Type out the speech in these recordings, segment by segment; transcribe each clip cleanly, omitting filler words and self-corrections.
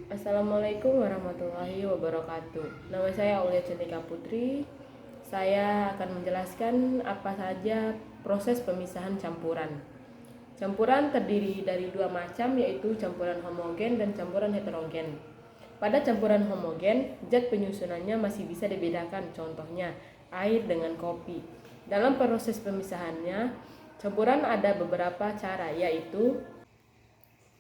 Assalamualaikum warahmatullahi wabarakatuh. Nama saya Aulia Cantika Putri. Saya akan menjelaskan apa saja proses pemisahan campuran. Campuran terdiri dari dua macam, yaitu campuran homogen dan campuran heterogen. Pada campuran homogen, zat penyusunannya masih bisa dibedakan, contohnya air dengan kopi. Dalam proses pemisahannya, campuran ada beberapa cara, yaitu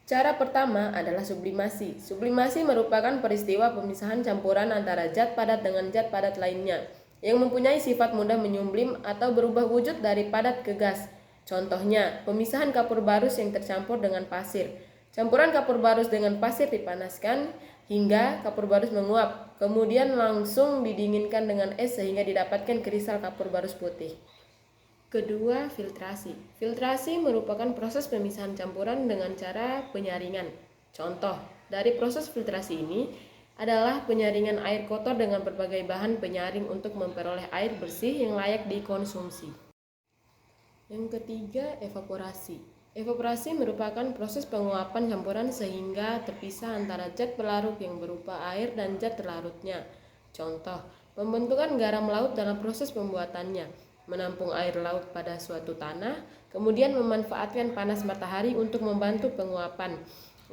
cara pertama adalah sublimasi. Sublimasi merupakan peristiwa pemisahan campuran antara zat padat dengan zat padat lainnya yang mempunyai sifat mudah menyublim atau berubah wujud dari padat ke gas. Contohnya, pemisahan kapur barus yang tercampur dengan pasir. Campuran kapur barus dengan pasir dipanaskan hingga kapur barus menguap, kemudian langsung didinginkan dengan es sehingga didapatkan kristal kapur barus putih. Kedua, filtrasi. Filtrasi merupakan proses pemisahan campuran dengan cara penyaringan. Contoh dari proses filtrasi ini adalah penyaringan air kotor dengan berbagai bahan penyaring untuk memperoleh air bersih yang layak dikonsumsi. Yang ketiga, evaporasi. Evaporasi merupakan proses penguapan campuran sehingga terpisah antara zat pelarut yang berupa air dan zat terlarutnya. Contoh, pembentukan garam laut dalam proses pembuatannya, menampung air laut pada suatu tanah, kemudian memanfaatkan panas matahari untuk membantu penguapan.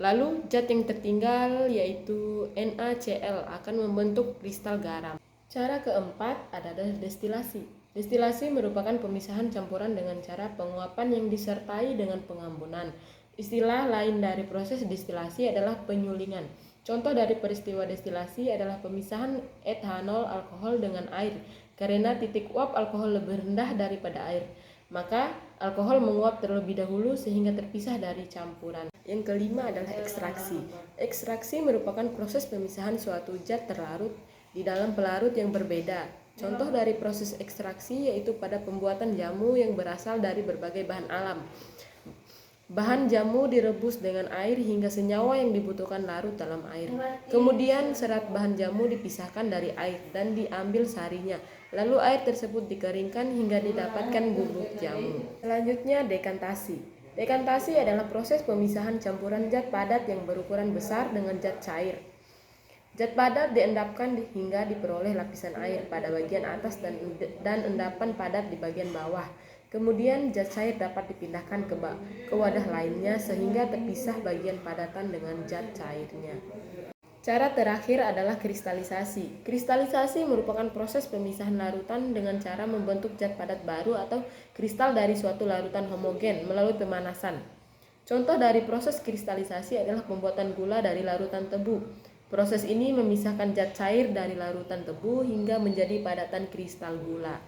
Lalu zat yang tertinggal yaitu NaCl akan membentuk kristal garam. Cara keempat adalah destilasi. Destilasi merupakan pemisahan campuran dengan cara penguapan yang disertai dengan pengambunan. Istilah lain dari proses destilasi adalah penyulingan. Contoh dari peristiwa destilasi adalah pemisahan etanol alkohol dengan air. Karena titik uap alkohol lebih rendah daripada air, maka alkohol menguap terlebih dahulu sehingga terpisah dari campuran. Yang kelima adalah ekstraksi. Ekstraksi merupakan proses pemisahan suatu zat terlarut di dalam pelarut yang berbeda. Contoh dari proses ekstraksi yaitu pada pembuatan jamu yang berasal dari berbagai bahan alam. Bahan jamu direbus dengan air hingga senyawa yang dibutuhkan larut dalam air. Kemudian serat bahan jamu dipisahkan dari air dan diambil sarinya. Lalu air tersebut dikeringkan hingga didapatkan bubuk jamu. Selanjutnya, dekantasi. Dekantasi adalah proses pemisahan campuran zat padat yang berukuran besar dengan zat cair. Zat padat diendapkan hingga diperoleh lapisan air pada bagian atas dan endapan padat di bagian bawah. Kemudian zat cair dapat dipindahkan ke wadah lainnya sehingga terpisah bagian padatan dengan zat cairnya. Cara terakhir adalah kristalisasi. Kristalisasi merupakan proses pemisahan larutan dengan cara membentuk zat padat baru atau kristal dari suatu larutan homogen melalui pemanasan. Contoh dari proses kristalisasi adalah pembuatan gula dari larutan tebu. Proses ini memisahkan zat cair dari larutan tebu hingga menjadi padatan kristal gula.